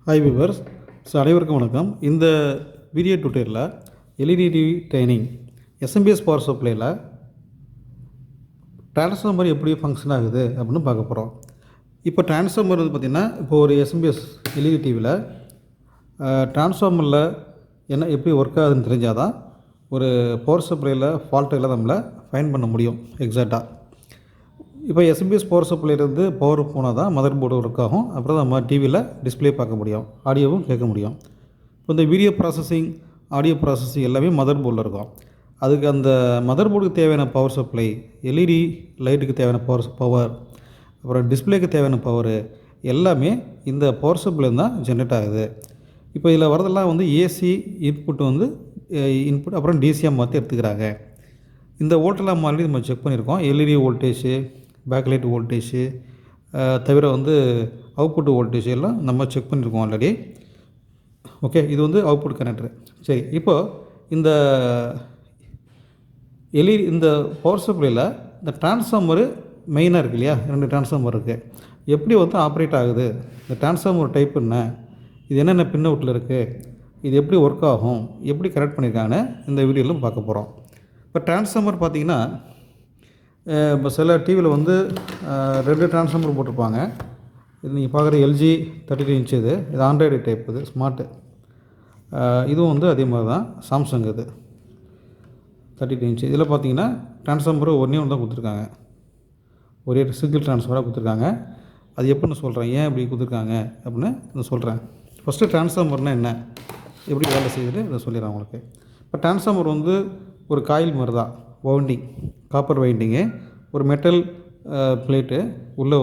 Hi viewers. அனைவருக்கும் வணக்கம். இந்த வீடியோ டுட்டோரியலில் எல்இடி ட்ரைனிங் எஸ்எம்பிஎஸ் பவர் சப்ளையில் டிரான்ஸ்ஃபார்மர் எப்படி ஃபங்க்ஷன் ஆகுது அப்படின்னு பார்க்க போகிறோம். இப்போ டிரான்ஸ்ஃபார்மர் வந்து பார்த்திங்கன்னா, இப்போ ஒரு எஸ்எம்பிஎஸ் எல்இடி டிவியில் டிரான்ஸ்ஃபார்மரில் என்ன எப்படி ஒர்க் ஆகுதுன்னு தெரிஞ்சால் தான் ஒரு பவர் சப்ளையில் ஃபால்ட்டுகளை நம்மளை ஃபைண்ட் பண்ண முடியும் எக்ஸாக்டாக. இப்போ எஸ்எம்பிஎஸ் பவர் சப்ளைலேருந்து பவர் போனால் தான் மதர் போர்டு ஒர்க் ஆகும். அப்புறம் நம்ம டிவியில் டிஸ்பிளே பார்க்க முடியும், ஆடியோவும் கேட்க முடியும். இப்போ இந்த வீடியோ ப்ராசஸிங், ஆடியோ ப்ராசஸிங் எல்லாமே மதர் போர்டில் இருக்கும். அதுக்கு அந்த மதர் போர்டுக்கு தேவையான பவர் சப்ளை, எல்இடி லைட்டுக்கு தேவையான பவர், அப்புறம் டிஸ்பிளேக்கு தேவையான பவர் எல்லாமே இந்த பவர் சப்ளைல தான் ஜென்ரேட் ஆகுது. இப்போ இதில் வரதெல்லாம் வந்து ஏசி இன்புட் இன்புட் அப்புறம் டிசியாக மாற்றி எடுத்துக்கிறாங்க. இந்த வோல்ட்டெல்லாம் ஆல்ரெடி நம்ம செக் பண்ணியிருக்கோம். எல்இடி வோல்டேஜு, பேக்லைட் வோல்டேஜு தவிர அவுட்புட் வோல்டேஜ் எல்லாம் நம்ம செக் பண்ணியிருக்கோம் ஆல்ரெடி. ஓகே, இது அவுட்புட் கனெக்டரு. சரி, இப்போது இந்த எல்இடி இந்த பவர் சப்ளையில் இந்த டிரான்ஸ்ஃபார்மரு மெயினாக இருக்குது இல்லையா, 2 டிரான்ஸ்ஃபார்மர் இருக்குது. எப்படி ஆப்ரேட் ஆகுது, இந்த டிரான்ஸ்ஃபார்மர் டைப் என்ன, இது என்னென்ன பின் அவுட்டில் இருக்குது, இது எப்படி ஒர்க் ஆகும், எப்படி கனெக்ட் பண்ணியிருக்காங்கன்னு இந்த வீடியோவில் பார்க்க போகிறோம். இப்போ டிரான்ஸ்ஃபார்மர் பார்த்திங்கன்னா, இப்போ சில டிவியில் 2 டிரான்ஸ்ஃபார்மர் போட்டிருப்பாங்க. இது நீங்கள் பார்க்குற எல்ஜி 32 இன்ச், இது ஆண்ட்ராய்டு டைப், இது ஸ்மார்ட்டு. இதுவும் அதே மாதிரி தான் சாம்சங், இது 32 இன்ச். இதில் பார்த்தீங்கன்னா டிரான்ஸ்ஃபார்மர் ஒன்றே ஒன்று தான் கொடுத்துருக்காங்க, ஒரே சிங்கிள் டிரான்ஸ்ஃபார்மராக கொடுத்துருக்காங்க. அது எப்படின்னு சொல்கிறேன், ஏன் இப்படி கொடுத்துருக்காங்க அப்படின்னு நான் சொல்கிறேன். ஃபஸ்ட்டு டிரான்ஸ்ஃபார்மர்னால் என்ன, எப்படி வேலை செய்யுது இதை சொல்லிடுறேன் உங்களுக்கு. இப்போ டிரான்ஸ்ஃபார்மர் ஒரு காயில் மாதிரி தான், வவுண்டிங், காப்பர் வைண்டிங்கு, ஒரு மெட்டல் பிளேட்டு உள்ளே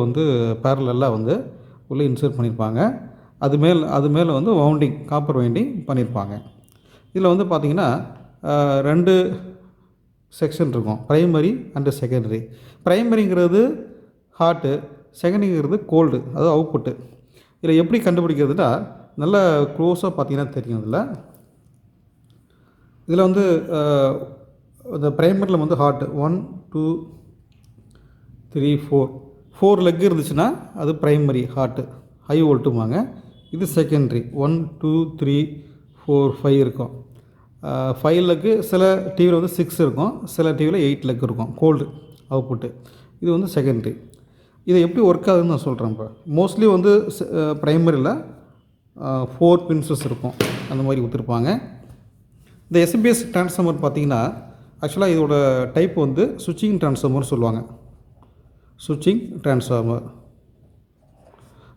பேரலெல்லாம் உள்ளே இன்சர்ட் பண்ணியிருப்பாங்க. அது மேலே வவுண்டிங், காப்பர் வைண்டிங் பண்ணியிருப்பாங்க. இதில் பார்த்திங்கன்னா 2 செக்ஷன் இருக்கும், ப்ரைமரி அண்டு செகண்டரி. ப்ரைமரிங்கிறது ஹாட்டு, செகண்டரிங்கிறது கோல்டு, அதாவது அவுட்புட்டு. இதில் எப்படி கண்டுபிடிக்கிறதுனா, நல்லா க்ளோஸாக பார்த்திங்கன்னா தெரியும். இதில் இந்த ப்ரைமரியில் ஹார்ட் 1 2 3 4 லெக் இருந்துச்சுன்னா அது ப்ரைமரி ஹார்ட்டு, ஹை வோல்ட்டுமாங்க. இது செகண்டரி 1 2 3 4 5 இருக்கும். 5 லெக்கு சில டிவியில் 6 இருக்கும், சில டிவியில் 8 லெக் இருக்கும், கோல்டு அவுட்புட்டு. இது செகண்டரி. இதை எப்படி ஒர்க் ஆகுதுன்னு நான் சொல்கிறேன். இப்போ மோஸ்ட்லி ப்ரைமரியில் 4 பின்சஸ் இருக்கும், அந்த மாதிரி கொடுத்துருப்பாங்க. இந்த எஸ்எம்பிஎஸ் டிரான்ஸ்ஃபார்மர் பார்த்திங்கன்னா, ஆக்சுவலாக இதோட டைப் சுவிட்சிங் டிரான்ஸ்ஃபார்மர் சொல்லுவாங்க. சுவிட்சிங் டிரான்ஸ்ஃபார்மர்.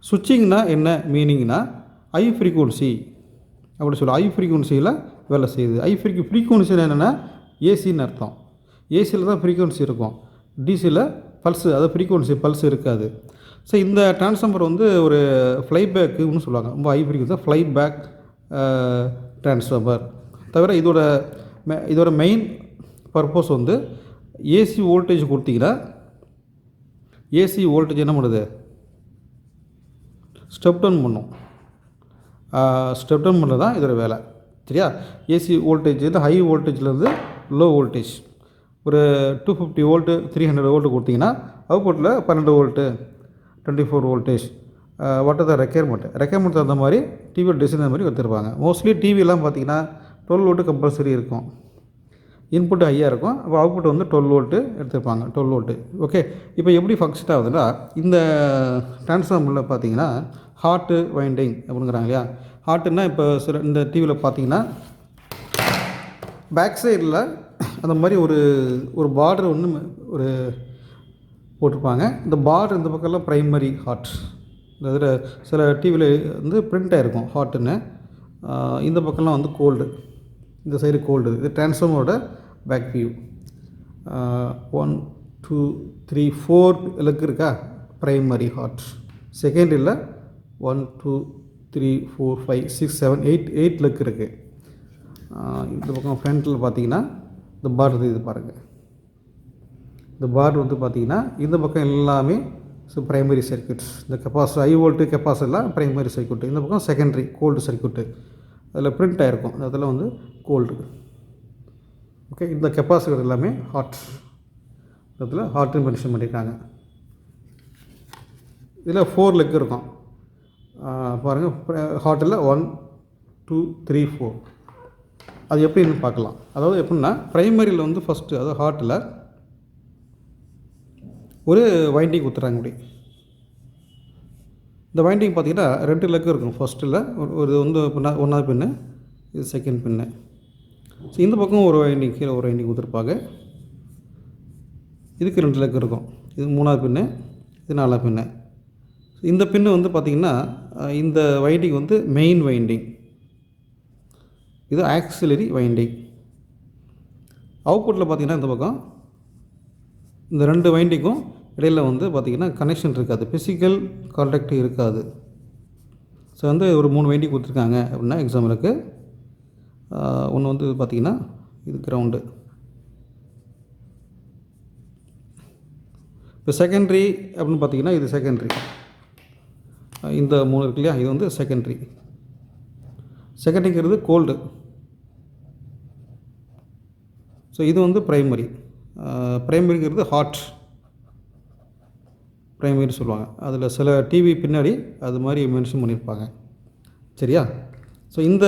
சுவிட்சிங்னா என்ன மீனிங்னா, ஹை ஃப்ரீக்குவன்சி அப்படி சொல்லுவோம். ஹை ஃப்ரீக்குவன்சியில் வேலை செய்யுது. ஃப்ரீக்குவன்சியில் என்னென்னா ஏசின்னு அர்த்தம். ஏசியில் தான் ஃப்ரீக்குவன்சி இருக்கும், டிசியில் பல்ஸு, அதாவது ஃப்ரீக்குவன்சி பல்ஸ் இருக்காது. ஸோ இந்த டிரான்ஸ்ஃபார்மர் ஒரு ஃப்ளைபேக்குன்னு சொல்லுவாங்க. ரொம்ப ஹை ஃப்ரீக்குவன்சி ஃப்ளைபேக் டிரான்ஸ்ஃபார்மர். தவிர இதோட மெயின் பர்பஸ் ஏசி வோல்டேஜ் கொடுத்தீங்கன்னா, ஏசி வோல்டேஜ் என்ன பண்ணுது, ஸ்டெப் டவுன் பண்ணும். ஸ்டெப் டவுன் பண்ணுறது தான் இதோட வேலை, சரியா. ஏசி வோல்டேஜ் ஹை வோல்டேஜ்லேருந்து லோ வோல்டேஜ் ஒரு 250 வோல்ட்டு 300 வோல்ட்டு கொடுத்தீங்கன்னா, அவுட்புட்டில் 12 volt 24 voltage what the requirement தகுந்த மாதிரி டிவி டிசைன் மாதிரி எடுத்துருப்பாங்க. மோஸ்ட்லி டிவிலாம் பார்த்திங்கன்னா 12 வோல்ட்டு கம்பல்சரி இருக்கும். இன்புட்டு ஹையாக இருக்கும், அப்போ அவுட்புட் 12 வோல்ட்டு எடுத்துருப்பாங்க, 12 வோல்ட்டு. ஓகே, இப்போ எப்படி ஃபங்க்ஷன் ஆகுதுன்னா, இந்த டிரான்ஸ்ஃபார்மரில் பார்த்தீங்கன்னா ஹாட்டு வைண்டிங் அப்படிங்கிறாங்க இல்லையா. ஹாட்டுன்னா இப்போ இந்த டிவியில் பார்த்தீங்கன்னா பேக் சைடில் அந்த மாதிரி ஒரு பார்டர் ஒரு போட்டிருப்பாங்க. இந்த பார்டர் இந்த பக்கம்லாம் ப்ரைமரி ஹாட். இதில் சில டிவியில் பிரிண்ட் ஆகிருக்கும் ஹாட்டுன்னு. இந்த பக்கம்லாம் கோல்டு, இந்த சைடு கோல்டு. இது டிரான்ஸ்ஃபார்மரோட பேக் வியூ. 1 2 3 4 லெக் இருக்கா, ப்ரைமரி ஹாட். செகண்டரியில் 1 2 3 4 5 6 7 8 லெக் இருக்குது. இந்த பக்கம் ஃப்ரண்ட்டில் பார்த்தீங்கன்னா இந்த பார்டர், இது பாருங்கள், இந்த பார்டர் பார்த்தீங்கன்னா இந்த பக்கம் எல்லாமே ப்ரைமரி சர்க்யூட்ஸ். இந்த கெப்பாசிட்டர், ஹை வோல்ட்டு கெப்பாசிட்டர்லாம் ப்ரைமரி சர்க்யூட்டு. இந்த பக்கம் செகண்டரி கோல்டு சர்க்யூட்டு. அதில் பிரிண்ட் ஆகிருக்கும், அதில் கோல்டு. ஓகே, இந்த கெப்பாசிட்டர் எல்லாமே ஹாட், அதில் ஹாட்டுன்னு மென்ஷன் பண்ணியிருக்காங்க. இதில் 4 லெக் இருக்கும். பாருங்கள் ஹார்ட்டில் 1 2 3 4 அது எப்படின்னு பார்க்கலாம். அதாவது எப்படின்னா ப்ரைமரியில் வந்து ஃபஸ்ட்டு அதாவது ஹார்ட்டில் ஒரு வைண்டிங் குத்துறாங்க இப்படி. இந்த வைண்டிங் பார்த்திங்கன்னா 2 லெக் இருக்கும். ஃபஸ்ட்டில் ஒரு வந்து ஒன்றாவது பின்னு, இது செகண்ட் பின்னு. ஸோ இந்த பக்கம் ஒரு வைண்டிங், கீழே ஒரு வைண்டிங் கொடுத்துருப்பாங்க. இதுக்கு 2 லெக் இருக்கும். இது 3வது பின்னு, இது 4வது பின்னு. இந்த பின்னு வந்து பார்த்திங்கன்னா இந்த வைண்டிங் வந்து மெயின் வைண்டிங், இது ஆக்சிலரி வைண்டிங். அவுட்புட்டில் பார்த்திங்கன்னா இந்த பக்கம் இந்த 2 வைண்டிங்கும் இடையில் வந்து பார்த்திங்கன்னா கனெக்ஷன் இருக்காது, ஃபிசிக்கல் கான்டாக்ட் இருக்காது. ஸோ வந்து ஒரு 3 வைண்டிங் கொடுத்துருக்காங்க அப்படின்னா எக்ஸாம்பிளுக்கு ஒன்று வந்து பார்த்திங்கன்னா இது கிரவுண்டு. இப்போ செகண்ட்ரி அப்படின்னு பார்த்திங்கன்னா இது செகண்ட்ரி. இந்த 3 இருக்கு இல்லையா, இது வந்து செகண்ட்ரி. செகண்ட்ரிங்கிறது கோல்டு. ஸோ இது வந்து ப்ரைமரி. ப்ரைமரிங்கிறது ஹாட் ப்ரைமரின்னு சொல்லுவாங்க. அதில் சில டிவி பின்னாடி அது மாதிரி மென்ஷன் பண்ணியிருப்பாங்க. சரியா? ஸோ இந்த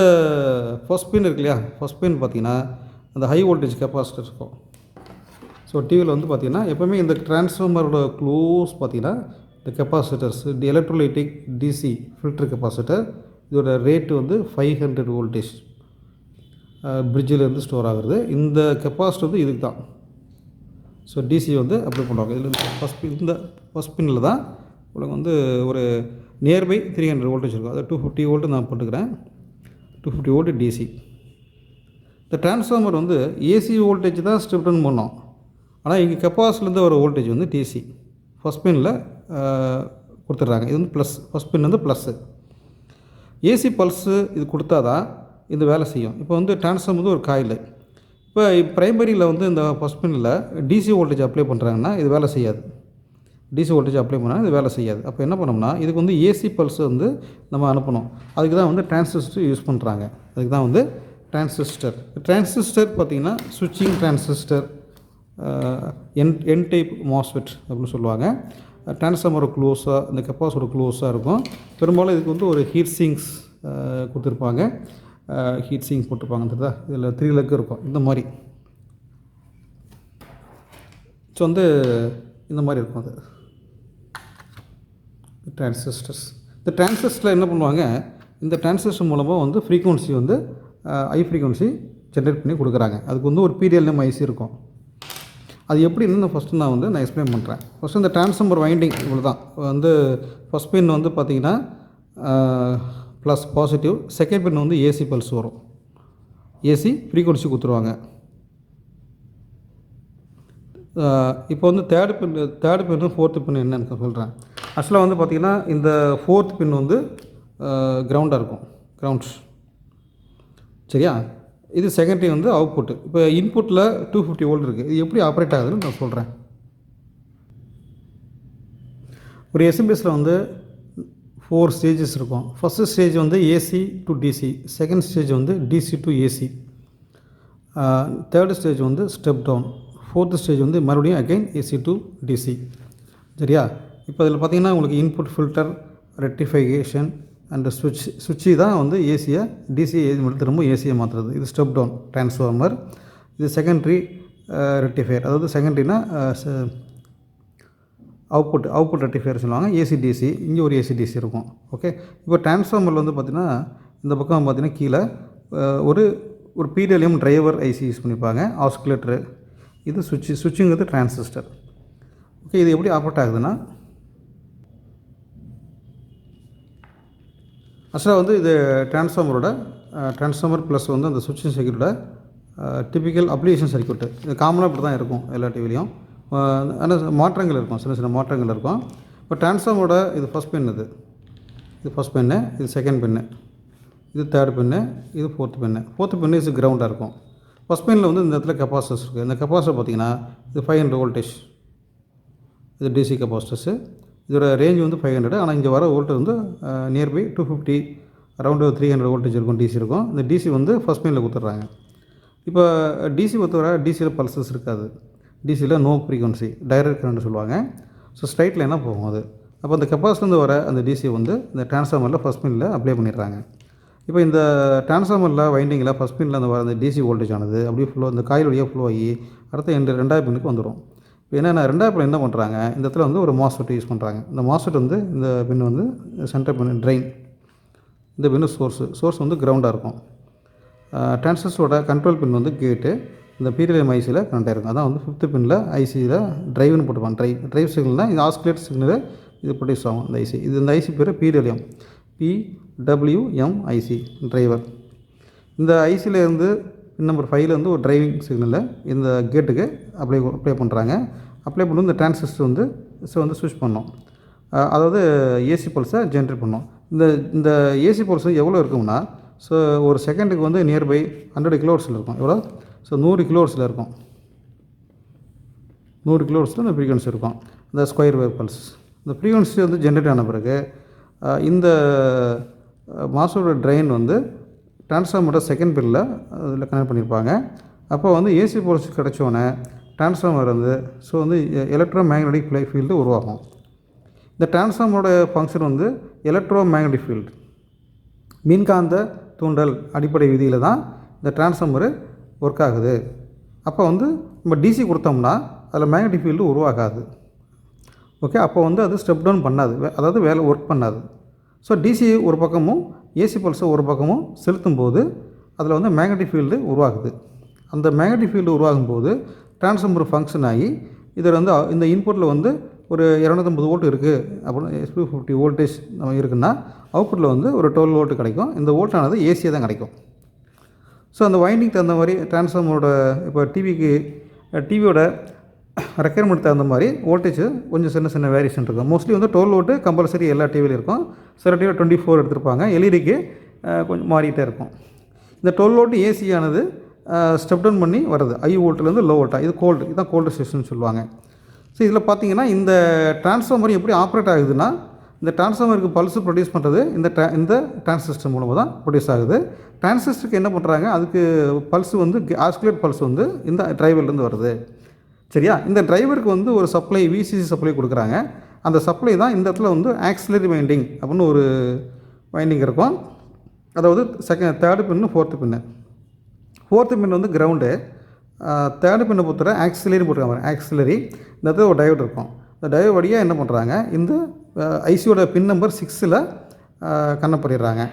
ஃபஸ்ட் பின் இருக்கு இல்லையா, ஃபஸ்ட் பின் பார்த்திங்கன்னா அந்த ஹை வோல்டேஜ் கெப்பாசிட்டர் இருக்கும். ஸோ டிவியில் வந்து பார்த்திங்கன்னா எப்போவுமே இந்த டிரான்ஸ்ஃபார்மரோட க்ளோஸ் பார்த்திங்கன்னா இந்த capacitors electrolytic DC filter capacitor, இதோட ரேட்டு வந்து 500 வோல்டேஜ் பிரிட்ஜிலேருந்து ஸ்டோர் ஆகுறது. இந்த கெப்பாசிட்டர் வந்து இதுக்கு தான். ஸோ டிசி வந்து அப்ளை பண்ணுவாங்க. இதில் இந்த ஃபஸ்ட் பின்னில் தான் உங்களுக்கு வந்து ஒரு நியர்பை 300 வோல்டேஜ் இருக்கும். அதை 250 வோல்ட்டு நான் போட்டுக்கிறேன். 250 வோல்ட் டிசி. இந்த டிரான்ஸ்ஃபார்மர் வந்து ஏசி வோல்டேஜ் தான் ஸ்டெப் டவுன் பண்ணோம். ஆனால் இங்கே கெப்பாசிட்டிலேருந்து வர வோல்டேஜ் வந்து டிசி ஃபஸ்ட் பின்னில் கொடுத்துட்றாங்க. இது வந்து ப்ளஸ், ஃபஸ்ட் பின் வந்து ப்ளஸ்ஸு. ஏசி பல்ஸு இது கொடுத்தா தான் இந்த வேலை செய்யும். இப்போ வந்து டிரான்ஸ்ஃபார்மர் வந்து ஒரு காயில். இப்போ ப்ரைமரியில் வந்து இந்த ஃபஸ்ட் பின்னில் டிசி வோல்டேஜ் அப்ளை பண்ணுறாங்கன்னா இது வேலை செய்யாது. டிசி வோல்டேஜ் அப்ளை பண்ணால் இது வேலை செய்யாது. அப்போ என்ன பண்ணோம்னா இதுக்கு வந்து ஏசி பல்ஸ் வந்து நம்ம அனுப்பணும். அதுக்கு தான் வந்து டிரான்சிஸ்டர் யூஸ் பண்ணுறாங்க. அதுக்கு தான் வந்து டிரான்சிஸ்டர் பார்த்திங்கன்னா சுவிட்சிங் டிரான்சிஸ்டர், என் டைப் மாஸ்ஃபெட் அப்படின்னு சொல்லுவாங்க. டிரான்ஸ்ஃபார்மர் க்ளோஸாக இந்த கெப்பாசிட்டர் க்ளோஸாக இருக்கும். பெரும்பாலும் இதுக்கு வந்து ஒரு ஹீட் சிங்க்ஸ் கொடுத்துருப்பாங்க. ஹீட் சிங்க் போட்டிருப்பாங்க. தெரியுதா? இதில் 3 லெக் இருக்கும் இந்த மாதிரி. ஸோ வந்து இந்த மாதிரி இருக்கும் அது டிரான்சிஸ்டர்ஸ். இந்த டிரான்சிஸ்டரில் என்ன பண்ணுவாங்க, இந்த டிரான்சிஸ்டர் மூலமாக வந்து ஃப்ரீக்குவன்சி வந்து ஹை ஃப்ரீக்குவன்சி ஜென்ரேட் பண்ணி கொடுக்குறாங்க. அதுக்கு வந்து ஒரு பீரியல் நேம் ஐசி இருக்கும். அது எப்படின்னு ஃபஸ்ட்டு நான் எக்ஸ்பிளைன் பண்ணுறேன். ஃபஸ்ட்டு இந்த டிரான்ஸ்ஃபார்மர் வைண்டிங் இவ்வளோ தான். வந்து ஃபஸ்ட் பின் வந்து பார்த்திங்கன்னா ப்ளஸ் பாசிட்டிவ், செகண்ட் பின் வந்து ஏசி பல்ஸ் வரும். ஏசி ஃப்ரீக்குவன்சி கொடுத்துருவாங்க. இப்போ வந்து தேர்டு பின்னு ஃபோர்த்து பின் என்னன்னு சொல்கிறேன். ஆக்சுவலாக வந்து பார்த்திங்கன்னா இந்த ஃபோர்த் பின் வந்து கிரவுண்டாக இருக்கும், கிரவுண்ட்ஸ். சரியா? இது செகண்டரி வந்து அவுட்புட்டு. இப்போ இன்புட்டில் 250 வோல்ட் இருக்குது. இது எப்படி ஆப்ரேட் ஆகுதுன்னு நான் சொல்கிறேன். ஒரு எஸ்எம்பிஎஸில் வந்து 4 ஸ்டேஜஸ் இருக்கும். ஃபஸ்ட்டு ஸ்டேஜ் வந்து AC to DC, second stage வந்து DC to AC, third stage வந்து ஸ்டெப் டவுன், ஃபோர்த்து ஸ்டேஜ் வந்து மறுபடியும் அகைன் ஏசி டு டிசி. சரியா? இப்போ இதில் பார்த்திங்கன்னா உங்களுக்கு இன்புட் ஃபில்டர், ரெக்டிஃபிகேஷன் அண்ட் சுவிட்சு தான் வந்து ஏசியை டிசியை திரும்ப ஏசியை மாற்றுறது. இது ஸ்டெப் டவுன் டிரான்ஸ்ஃபார்மர். இது செகண்டரி ரெக்டிஃபையர், அதாவது செகண்டரினா அவுட்புட் ரெக்டிஃபையர் சொல்லுவாங்க. ஏசிடிசி, இங்கே ஒரு ஏசிடிசி இருக்கும். ஓகே. இப்போ டிரான்ஸ்ஃபார்மரில் வந்து பார்த்திங்கன்னா இந்த பக்கம் பார்த்திங்கன்னா கீழே ஒரு பிடபிள்யூஎம் டிரைவர் ஐசி யூஸ் பண்ணியிருப்பாங்க, ஆஸ்குலேட்டரு. இது சுவிட்சுங்கிறது டிரான்சிஸ்டர். ஓகே. இது எப்படி ஆப்ரேட் ஆகுதுன்னா, ஆக்சுவலாக வந்து இது டிரான்ஸ்ஃபார்மர் ப்ளஸ் வந்து அந்த சுவிட்சிங் சர்க்யூட்டோட டிப்பிக்கல் அப்ளிகேஷன் சர்க்யூட்டு. இது காமனாக இப்படி தான் இருக்கும் எல்லா டிவிலையும். ஆனால் மாற்றங்கள் இருக்கும், சின்ன மாற்றங்கள் இருக்கும். இப்போ டிரான்ஸ்ஃபார்மரோட இது ஃபஸ்ட் பின், இது ஃபஸ்ட் பின்னு, இது செகண்ட் பின்னு, இது தேர்ட் பின்னு, இது ஃபோர்த்து பின்னு இது கிரவுண்டாக இருக்கும். ஃபஸ்ட் பின்னில் வந்து இந்த இடத்துல கெப்பாசிட்டர்ஸ் இருக்குது. இந்த கெப்பாசிட்டர் பார்த்திங்கன்னா இது 500 வோல்டேஜ். இது டிசி கெப்பாசிட்டர்ஸு. இதோட ரேஞ்ச் வந்து 500. ஆனால் இங்கே வர வோல்ட்டு வந்து நியர்பை 250, அரௌண்டு 300 வோல்டேஜ் இருக்கும், டிசி இருக்கும். இந்த டிசி வந்து ஃபஸ்ட் பின்னில் கொடுத்துட்றாங்க. இப்போ டிசி பொறுத்தவரை டிசியில் பல்சஸ் இருக்காது. டிசியில் நோ ஃப்ரீக்வன்சி, டைரக்ட் கரண்ட் சொல்லுவாங்க. ஸோ ஸ்ட்ரைட் லைனாக போகும் அது. அப்போ அந்த கெப்பாசிட்டர்லேருந்து வர அந்த டிசி வந்து இந்த டிரான்ஸ்ஃபார்மரில் ஃபஸ்ட் பின்னில் அப்ளை பண்ணிடுறாங்க. இப்போ இந்த டிரான்ஸ்ஃபார்மரில் வைண்டிங்கில் ஃபஸ்ட் பின்னில் அந்த வர அந்த டிசி வோல்டேஜ் ஆனது அப்படியே இந்த காயில் வழியாக ஃப்ளோ ஆகி அடுத்த ரெண்டாவது பின்னுக்கு வந்துடும். இப்போ என்னென்னா ரெண்டாவது பின் என்ன பண்ணுறாங்க, இந்த இடத்துல வந்து ஒரு மாஸ்ஃபெட் யூஸ் பண்ணுறாங்க. இந்த மாஸ்ஃபெட் வந்து இந்த பின் வந்து சென்டர் பின் ட்ரெயின், இந்த பின்னு சோர்ஸ் வந்து கிரவுண்டாக இருக்கும். டிரான்சிஸ்டரோட கண்ட்ரோல் பின் வந்து கேட்டு இந்த PWM ஐசியில் கனெக்ட் ஆகிருக்கும். அதான் வந்து 5th பின்னில் ஐசியில் ட்ரைவ்னு போட்டுப்பாங்க. ட்ரைவ் சிக்னல்னால் இந்த ஆஸ்குலேட் சிக்னல் இது ப்ரொடியூஸ் ஆகும் இந்த ஐசி. இந்த ஐசி பேர் PWM ஐசி டிரைவர். இந்த ஐசியிலேருந்து பின் நம்பர் 5லேருந்து ஒரு டிரைவிங் சிக்னலை இந்த கேட்டுக்கு அப்ளை பண்ணுறாங்க. அப்ளை பண்ணி இந்த டிரான்சிஸ்டர் வந்து ஸ்விட்ச் பண்ணோம். அதாவது ஏசி பல்ஸை ஜென்ரேட் பண்ணோம். இந்த ஏசி பல்ஸ் எவ்வளோ இருக்கும்னா, ஸோ ஒரு செகண்டுக்கு வந்து நியர்பை 100 கிலோஹெர்ட்ஸில் இருக்கும். எவ்வளோ? ஸோ 100 கிலோஹெர்ட்ஸில் இருக்கும். 100 கிலோஹெர்ட்ஸில் இந்த ஃப்ரீக்வன்சி இருக்கும், இந்த ஸ்கொயர் வேவ் பல்ஸ். இந்த ஃப்ரீக்வன்சி வந்து ஜென்ரேட் ஆன பிறகு இந்த மாஸோட ட்ரெயின் வந்து டிரான்ஸ்ஃபார்மரோட செகண்ட் பின்னில் அதில் கனெக்ட் பண்ணியிருப்பாங்க. அப்போ வந்து ஏசி பல்ஸ் கிடச்சோன்னே டிரான்ஸ்ஃபார்மர் வந்து எலக்ட்ரோ மேக்னெட்டிக் ஃபீல்டு உருவாகும். இந்த டிரான்ஸ்ஃபார்மரோட ஃபங்க்ஷன் வந்து எலக்ட்ரோ மேக்னெட்டிக் ஃபீல்டு, மின்காந்த தூண்டல் அடிப்படை விதியில் தான் இந்த டிரான்ஸ்ஃபார்மரு ஒர்க் ஆகுது. அப்போ வந்து நம்ம டிசி கொடுத்தோம்னா அதில் மேக்னெட்டிக் ஃபீல்டு உருவாகாது. ஓகே, அப்போ வந்து அது ஸ்டெப் டவுன் பண்ணாது, அதாவது வேலை ஒர்க் பண்ணாது. ஸோ டிசி ஒரு பக்கமும் ஏசி பல்ஸை ஒரு பக்கமும் செலுத்தும் போது அதில் வந்து மேக்னெட்டிக் ஃபீல்டு உருவாகுது. அந்த மேக்னெட்டிக் ஃபீல்டு உருவாகும் போது டிரான்ஸ்ஃபார்மர் ஃபங்க்ஷன் ஆகி இதில் வந்து இந்த இன்புட்டில் வந்து ஒரு 250 வோல்ட் இருக்குது அப்படின்னு SP50 வோல்டேஜ் நம்ம இருக்குன்னா அவுட்புட்டில் வந்து ஒரு 12 வோல்ட் கிடைக்கும். இந்த வோல்ட்டானது ஏசியாக தான் கிடைக்கும். ஸோ அந்த வைண்டிங் தகுந்த மாதிரி டிரான்ஸ்ஃபார்மரோட இப்போ டிவியோட ரெக்யர்மெண்ட் தகுந்த மாதிரி வோல்டேஜ் கொஞ்சம் சின்ன வேரியேஷன் இருக்கும். மோஸ்ட்லி வந்து 12 வோல்ட்டு கம்பல்சரி எல்லா டிவிலையும் இருக்கும். சில டிவியில் 24 எடுத்திருப்பாங்க. எல்இடிக்கு கொஞ்சம் மாறிக்கிட்டே இருக்கும். இந்த 12 வோல்ட் ஏசியானது ஸ்டெப் டவுன் பண்ணி வருது ஹை வோல்ட்லேருந்து லோ வோல்ட்டாக. இதுதான் கோல்டு ஸ்டேஷன் சொல்லுவாங்க. ஸோ இதில் பார்த்தீங்கன்னா இந்த டிரான்ஸ்ஃபார்மர் எப்படி ஆப்ரேட் ஆகுதுன்னா, இந்த டிரான்ஸ்ஃபார்மருக்கு பல்ஸ் ப்ரொடியூஸ் பண்ணுறது இந்த டிரான்சிஸ்டர் மூலமாக தான் ப்ரொடியூஸ் ஆகுது. டிரான்சிஸ்டருக்கு என்ன பண்ணுறாங்க, அதுக்கு பல்ஸ் வந்து ஆஸ்குலேட் பல்ஸ் வந்து இந்த டிரைவர்லேருந்து வருது. சரியா? இந்த டிரைவருக்கு வந்து ஒரு சப்ளை விசிசி சப்ளை கொடுக்குறாங்க. அந்த சப்ளை தான் இந்த இடத்துல வந்து ஆக்சிலரி வைண்டிங் அப்படின்னு ஒரு வைண்டிங் இருக்கும். அதாவது தேர்டு பின்னு ஃபோர்த்து பின்னு. ஃபோர்த்து பின் வந்து கிரவுண்டு, தேர்டு பின்னை பொறுத்தவரை ஆக்சிலரி போட்டுருக்காங்க. ஆக்சிலரி இந்த இடத்துல ஒரு டயோடு இருக்கும். இந்த டயோடு வழியாக என்ன பண்ணுறாங்க, இந்த ஐசியோட பின் நம்பர் 6ல் கனெக்ட் பண்ணிடுறாங்க.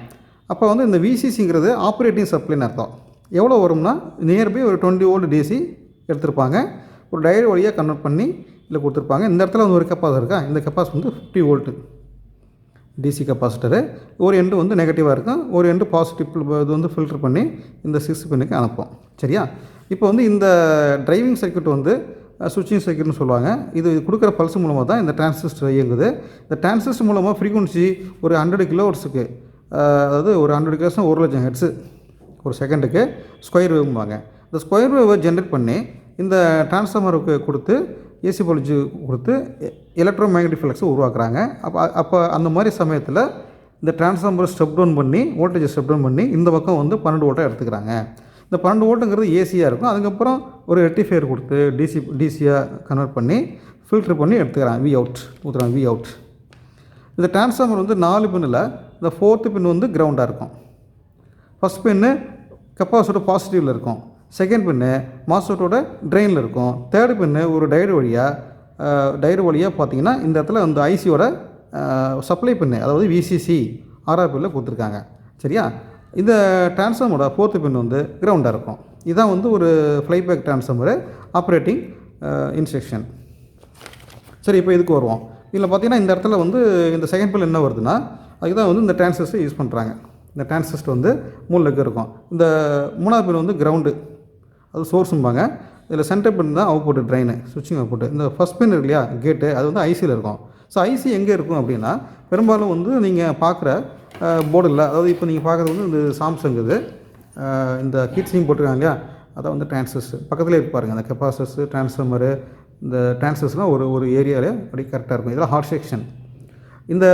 அப்போ வந்து இந்த விசிசிங்கிறது ஆப்ரேட்டிங் சப்ளைன்னு அர்த்தம். எவ்வளோ வரும்னா நியர்பை ஒரு 20 வோல்ட் டிசி எடுத்திருப்பாங்க. ஒரு டயோடு வழியாக கன்வெர்ட் பண்ணி இதில் கொடுத்துருப்பாங்க. இந்த இடத்துல வந்து ஒரு கெப்பாசிட்டர் இருக்கா, இந்த கெப்பாசிட்டர் வந்து 50 வோல்ட்டு டிசி கெப்பாசிட்டரு. ஒரு எண்டு வந்து நெகட்டிவாக இருக்கும், ஒரு எண்டு பாசிட்டிவ் இது வந்து ஃபில்டர் பண்ணி இந்த 6 பின்னுக்கு அனுப்போம். சரியா? இப்போ வந்து இந்த டிரைவிங் சர்க்யூட் வந்து சுவிட்சிங் சர்க்யூட்னு சொல்லுவாங்க. இது கொடுக்குற பல்ஸ் மூலமாக தான் இந்த டிரான்சிஸ்டர் இயங்குது. இந்த டிரான்சிஸ்டர் மூலமாக ஃப்ரீக்வன்சி ஒரு 100 கிலோஹெர்ட்ஸுக்கு, அதாவது ஒரு 100 கிலோஹெர்ட்ஸ் 1,00,000 ஹெர்ட்ஸு ஒரு செகண்டுக்கு ஸ்கொயர் வேவ்வாங்க. இந்த ஸ்கொயர் வேவை ஜென்ரேட் பண்ணி இந்த டிரான்ஸ்ஃபார்மருக்கு கொடுத்து ஏசி பல்ஸ் கொடுத்து எலக்ட்ரோ மேக்னெட்டிக் ஃப்ளக்ஸை உருவாக்குறாங்க. அப்போ அந்த மாதிரி சமயத்தில் இந்த டிரான்ஸ்ஃபார்மர் ஸ்டெப் டவுன் பண்ணி வோல்டேஜை ஸ்டெப் டவுன் பண்ணி இந்த பக்கம் வந்து 12 வோல்ட்டாக எடுத்துக்கிறாங்க. இந்த 12 வோல்ட்டுங்கிறது ஏசியாக இருக்கும். அதுக்கப்புறம் ஒரு ரெக்டிஃபையர் கொடுத்து டிசியாக கன்வெர்ட் பண்ணி ஃபில்ட்ரு பண்ணி எடுத்துக்கிறாங்க. ஊற்றுறாங்க வி அவுட். இந்த டிரான்ஸ்ஃபார்மர் வந்து 4 பின்னில் இந்த 4th பின் வந்து கிரவுண்டாக இருக்கும். ஃபஸ்ட் பின்னு கெப்பாசிட்டர் பாசிட்டிவில் இருக்கும். செகண்ட் பின்னு மாஸ்ஃபெட்டோட ட்ரெயினில் இருக்கும். தேர்டு பின்னு ஒரு டயோடு வழியாக பார்த்தீங்கன்னா இந்த இடத்துல அந்த ஐசியோட சப்ளை பின்னு, அதாவது விசிசி ஆர்ஆர்பியில் கொடுத்துருக்காங்க. சரியா? இந்த டிரான்ஸ்ஃபார்மரோட 4th பின் வந்து கிரவுண்டாக இருக்கும். இதுதான் வந்து ஒரு ஃப்ளைபேக் டிரான்ஸ்ஃபார்மரு ஆப்ரேட்டிங் இன்ஸ்ட்ரக்ஷன். சரி, இப்போ இதுக்கு வருவோம். இதில் பார்த்தீங்கன்னா இந்த இடத்துல வந்து இந்த செகண்ட் பின் என்ன வருதுன்னா, அதுக்கு தான் வந்து இந்த டிரான்சிஸ்டர் யூஸ் பண்ணுறாங்க. இந்த டிரான்சிஸ்டர் வந்து 3 லெக் இருக்கும். இந்த 3வது பின் வந்து கிரவுண்டு, அது சோர்ஸும்பாங்க. இதில் சென்டர் பின் தான் அவுட்புட் ட்ரெயின், சுவிட்சிங் அவுட்புட். இந்த ஃபஸ்ட் பின் இருக்கு இல்லையா, கேட்டு, அது வந்து ஐசியில் இருக்கும். ஸோ ஐசி எங்கே இருக்கும் அப்படின்னா, பெரும்பாலும் வந்து நீங்கள் பார்க்குற போர்டில், அதாவது இப்போ நீங்கள் பார்க்குறது வந்து இந்த சாம்சங் இது, இந்த ஹீட்ஸிங் போட்டிருக்காங்க இல்லையா, அதான் வந்து டிரான்சிஸ்டர் பக்கத்துலேயே இருப்பாருங்க. அந்த கெப்பாசிட்டர்ஸு டிரான்ஸ்ஃபார்மரு இந்த டிரான்சிஸ்டர்லாம் ஒரு ஏரியாவில் அப்படி கரெக்டாக இருக்கும். இதெல்லாம் ஹாட் செக்ஷன். இந்த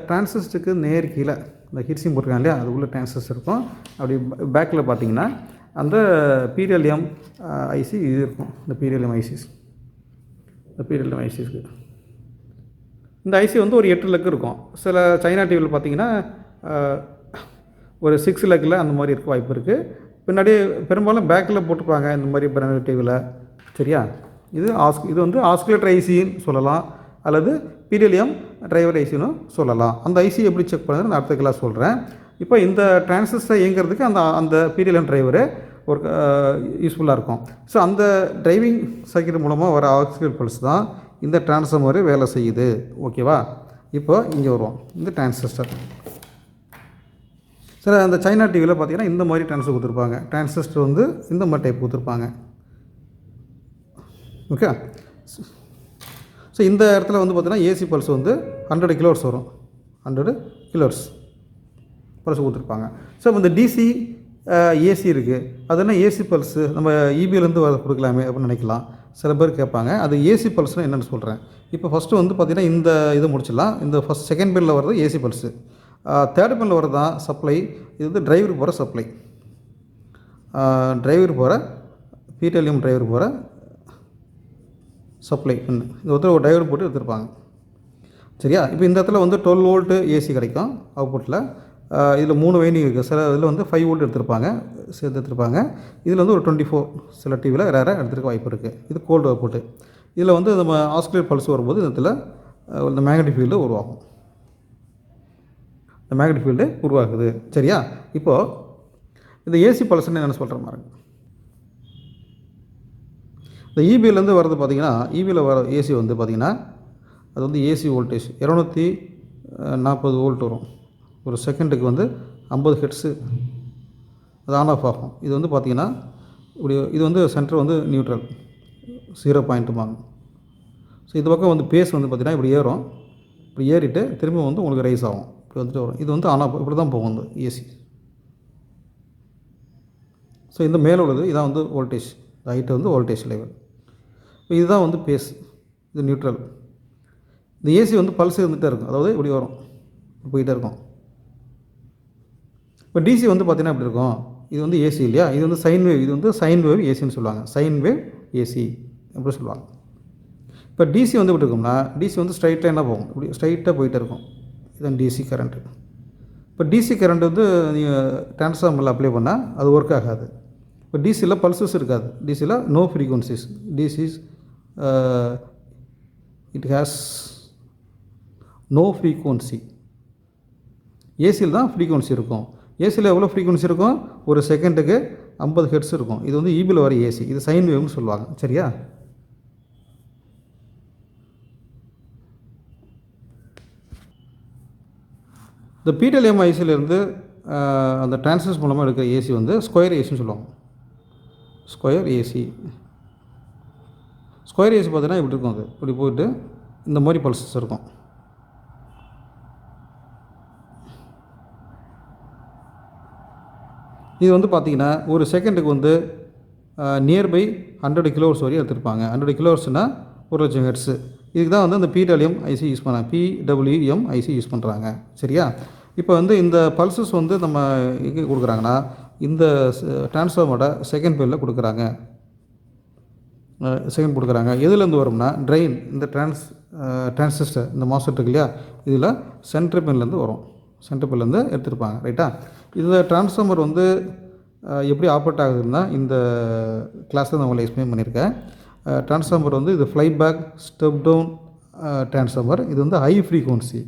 டிரான்சிஸ்டருக்கு நேர் கீழே இந்த ஹீட்ஸிங் போட்டிருக்காங்க இல்லையா, அது உள்ள டிரான்சிஸ்டர் இருக்கும். அப்படி பேக்கில் பார்த்தீங்கன்னா அந்த PWM ஐசி இது இருக்கும். இந்த PWM ஐசிஸ்க்கு இந்த ஐசி வந்து ஒரு 8 லெக் இருக்கும். சில சைனா டிவியில் பார்த்தீங்கன்னா ஒரு 6 லெக்கில் அந்த மாதிரி இருக்க வாய்ப்பு இருக்குது. பின்னாடி பெரும்பாலும் பேக்கில் போட்டுப்பாங்க இந்த மாதிரி பிராண்டட் டிவியில். சரியா? இது வந்து ஆஸ்குலேட்டர் ஐசின்னு சொல்லலாம், அல்லது பீரிலியம் டிரைவர் ஐசின்னு சொல்லலாம். அந்த ஐசி எப்படி செக் பண்ணுறது நான் அடுத்த கிளாஸ் சொல்கிறேன். இப்போ இந்த டிரான்சிஸ்டர் இயங்கிறதுக்கு அந்த பீரிலியம் டிரைவரு ஒரு யூஸ்ஃபுல்லாக இருக்கும். ஸோ அந்த டிரைவிங் சர்க்யூட் மூலமாக வர ஆக்சிலேட்டர் பல்ஸ் தான் இந்த டிரான்ஸ்ஃபார்மர் வேலை செய்யுது. ஓகேவா? இப்போ இங்கே வருவோம். இந்த டிரான்சிஸ்டர் சில அந்த சைனா டிவியில் பார்த்தீங்கன்னா இந்த மாதிரி டிரான்சிஸ்டர் கொடுத்துருப்பாங்க. டிரான்சிஸ்டர் வந்து இந்த மாதிரி டைப் கொடுத்துருப்பாங்க. ஓகே. ஸோ இந்த இடத்துல வந்து பார்த்தீங்கன்னா ஏசி பல்ஸ் வந்து 100 கிலோஹெர்ட்ஸ் வரும். 100 கிலோஹெர்ட்ஸ் பல்ஸ் கொடுத்துருப்பாங்க. ஸோ இந்த டிசி ஏசி இருக்குது, அது என்ன ஏசி பல்ஸு நம்ம இபியிலேருந்து வர கொடுக்கலாமே அப்படின்னு நினைக்கலாம். சில பேர் கேட்பாங்க அது ஏசி பல்ஸ்னால் என்னென்னு சொல்கிறேன். இப்போ ஃபஸ்ட்டு வந்து பார்த்திங்கன்னா இந்த இது முடிச்சிடலாம். இந்த செகண்ட் பில்லில் வர்றது ஏசி பல்ஸு, தேர்ட் பில்லில் வர்றது தான் சப்ளை. இது வந்து டிரைவருக்கு போகிற சப்ளை, டிரைவர் போகிற பீரிலியம் டிரைவர் போகிற சப்ளை. இது வந்து ஒரு டிரைவர் போட்டு எடுத்துருப்பாங்க. சரியா? இப்போ இந்த இடத்துல வந்து 12 வோல்ட்டு ஏசி கிடைக்கும் அவுட்புட்டில். இதில் 3 வைண்டிங் இருக்குது. சில இதில் வந்து 5 வோல்ட் எடுத்திருப்பாங்க, சேர்த்து எடுத்துருப்பாங்க. இதில் வந்து ஒரு 24 சில டிவியில் ரேராக எடுத்துருக்க வாய்ப்பு இருக்குது. இது கோல்டு அவுட்புட்டு. இதில் வந்து நம்ம ஆஸ்குலேட் பல்ஸ் வரும்போது இந்த இடத்துல இந்த மேக்னெட்டிக் ஃபீல்டு உருவாகும். இந்த மேக்னெட்டிக் ஃபீல்டு உருவாகுது. சரியா? இப்போது இந்த ஏசி பல்ஸ்ன்னு என்ன சொல்கிற மாதிரி இந்த இபியிலேருந்து வர்றது பார்த்திங்கன்னா, இபியில் வர ஏசி வந்து பார்த்திங்கன்னா அது வந்து ஏசி வோல்டேஜ் 240 வோல்ட் வரும். ஒரு செகண்டுக்கு வந்து 50 ஹெர்ட்ஸு அது ஆன் ஆஃப் ஆகும். இது வந்து பார்த்திங்கன்னா இப்படி இது வந்து சென்டர் வந்து நியூட்ரல் 0 பாயிண்ட்டுமாங்க. ஸோ இது பக்கம் வந்து பேஸ் வந்து பார்த்திங்கன்னா இப்படி ஏறும், இப்படி ஏறிட்டு திரும்ப வந்து உங்களுக்கு ரைஸ் ஆகும், இப்படி வந்துட்டு வரும். இது வந்து ஆன் ஆஃப் இப்படி தான் போகும் இந்த ஏசி. ஸோ இந்த மேலே உள்ளது இதான் வந்து வோல்டேஜ், ஹைட்டு வந்து வோல்டேஜ் லெவல். இதுதான் வந்து பேஸ், இது நியூட்ரல். இந்த ஏசி வந்து பல்ஸ் இருந்துகிட்டே இருக்கும், அதாவது இப்படி வரும், போயிட்டே இருக்கும். இப்போ டிசி வந்து பார்த்திங்கன்னா இப்படி இருக்கும். இது வந்து ஏசி இல்லையா, இது வந்து சைன் வேவ், இது வந்து சைன் வேவ் ஏசின்னு சொல்லுவாங்க, சைன் வேவ் ஏசி அப்படி சொல்லுவாங்க. இப்போ டிசி வந்து இப்படி இருக்கும்னா டிசி வந்து ஸ்ட்ரைட் லைனாக போகும், இப்படி ஸ்ட்ரைட்டாக போயிட்டே இருக்கும். இதுதான் டிசி கரண்ட்டு. இப்போ டிசி கரண்ட் வந்து நீங்கள் டிரான்ஸ்ஃபார்மரில் அப்ளை பண்ணால் அது ஒர்க் ஆகாது. இப்போ டிசியில் பல்சஸ் இருக்காது, டிசியில் no frequencies. DC is it has no frequency. ஏசியில் தான் ஃப்ரீக்வன்சி இருக்கும். ஏசியில் எவ்வளோ ஃப்ரீக்வன்சி இருக்கும்? ஒரு செகண்டுக்கு 50 ஹெர்ட்ஸ் இருக்கும். இது வந்து இபியில் வர ஏசி, இது சைன் வேவ்னு சொல்லுவாங்க. சரியா? இந்த பீரிலியம் ஐசியிலேருந்து அந்த டிரான்சிஸ்டர் மூலமாக எடுக்கிற ஏசி வந்து ஸ்கொயர் ஏசின்னு சொல்லுவாங்க. Square AC. ஸ்கொயர் ஏசி பார்த்தீங்கன்னா இப்படி இருக்கும், அது இப்படி போயிட்டு இந்த மாதிரி பல்சஸ் இருக்கும். இது வந்து பார்த்திங்கன்னா ஒரு செகண்டுக்கு வந்து நியர்பை 100 கிலோஹெர்ட்ஸ் வரையும் எடுத்துருப்பாங்க. 100 கிலோஹெர்ட்ஸ்னால் 1,00,000 ஹெர்ட்ஸு. இதுக்கு தான் வந்து அந்த பிடபிள்யூஎம் ஐசி யூஸ் பண்ணாங்க, பிடபிள்யூஎம் ஐசி யூஸ் பண்ணுறாங்க. சரியா? இப்போ வந்து இந்த பல்சஸ் வந்து நம்ம எங்கே கொடுக்குறாங்கன்னா இந்த டிரான்ஸ்ஃபார்மரோட செகண்ட் பேரில் கொடுக்குறாங்க. செகண்ட் கொடுக்குறாங்க. எதுலேருந்து வரும்னா ட்ரெயின், இந்த டிரான்சிஸ்டர் இந்த மாஸ்ஃபெட் இருக்கு இல்லையா, இதில் சென்ட்ரு பின்லேருந்து வரும். சென்ட்ரு பின்லேருந்து எடுத்துருப்பாங்க. ரைட்டா? இந்த டிரான்ஸ்ஃபார்மர் வந்து எப்படி ஆப்ரேட் ஆகுதுன்னா இந்த கிளாஸில் நான் உங்களை எக்ஸ்பிளைன் பண்ணியிருக்கேன். டிரான்ஸ்ஃபார்மர் வந்து இது flyback step down transformer. இது வந்து high frequency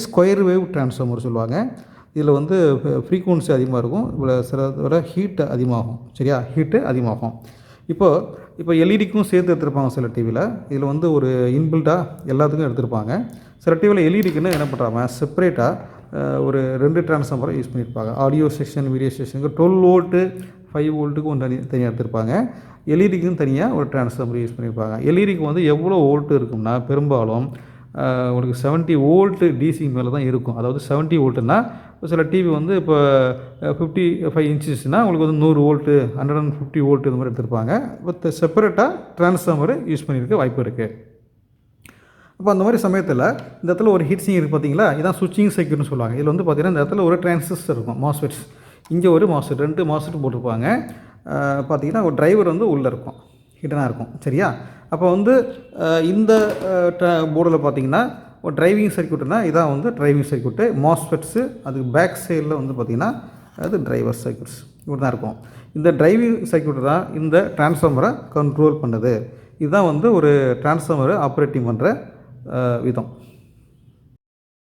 square wave transformer சொல்லுவாங்க. இதில் வந்து ஃப்ரீக்வன்சி அதிகமாக இருக்கும், இதில் சில ஹீட்டு அதிகமாகும். சரியா? ஹீட்டு அதிகமாகும். இப்போ எல்இடிக்கும் சேர்த்து எடுத்துருப்பாங்க சில டிவியில். இதில் வந்து ஒரு இன்பில்ட்டாக எல்லாத்துக்கும் எடுத்திருப்பாங்க. சில டிவியில் எல்இடிக்குன்னு என்ன பண்ணுறாங்க, செப்பரேட்டாக ஒரு 2 டிரான்ஸ்ஃபார்மரை யூஸ் பண்ணியிருப்பாங்க. ஆடியோ செக்ஷன், வீடியோ செக்ஷனுக்கு 12 வோல்ட்டு 5 வோல்ட்டுக்கு ஒன்று தனியாக எடுத்திருப்பாங்க. எல்இடிக்கும் தனியாக ஒரு டிரான்ஸ்ஃபார்மர் யூஸ் பண்ணியிருப்பாங்க. எல்இடிக்கு வந்து எவ்வளோ வோல்ட்டு இருக்கும்னா பெரும்பாலும் உங்களுக்கு 70 வோல்ட்டு டிசி மேலே தான் இருக்கும். அதாவது 70 வோல்ட்டுன்னா சில டிவி வந்து இப்போ 55 இன்ச்சஸ்னால் உங்களுக்கு வந்து 100 வோல்ட்டு 150 வோல்ட்டு இது மாதிரி எடுத்திருப்பாங்க. இப்போ செப்பரேட்டாக டிரான்ஸ்ஃபார்மர் யூஸ் பண்ணியிருக்க வாய்ப்பு இருக்குது. அப்போ அந்த மாதிரி சமயத்தில் இந்த இடத்துல ஒரு ஹீட் சிங் இருக்குது பார்த்தீங்களா, இதான் சுவிட்சிங் சர்க்யூட்னு சொல்லுவாங்க. இதில் வந்து பார்த்திங்கன்னா இந்த இடத்துல ஒரு டிரான்சிஸ்டர் இருக்கும், மாஸ்ஃபெட்ஸ். இங்கே ஒரு மாஸ்ஃபெட், 2 மாஸ்ஃபெட் போட்டிருப்பாங்க. பார்த்திங்கன்னா ஒரு டிரைவர் வந்து உள்ளே இருக்கும், ஹிடனாக இருக்கும். சரியா? அப்போ வந்து இந்த போர்டில் பார்த்தீங்கன்னா ஒரு டிரைவிங் சர்க்யூட்னா இதான் வந்து டிரைவிங் சர்க்யூட்டு. மாஸ்ஃபெட்ஸு அதுக்கு பேக் சைடில் வந்து பார்த்திங்கன்னா அது டிரைவர் சர்க்யூட்ஸ் இப்படி தான் இருக்கும். இந்த டிரைவிங் சர்க்யூட் தான் இந்த டிரான்ஸ்ஃபார்மரை கண்ட்ரோல் பண்ணுது. இதுதான் வந்து ஒரு டிரான்ஸ்ஃபார்மரை ஆப்ரேட்டிங் பண்ணுற விதம்.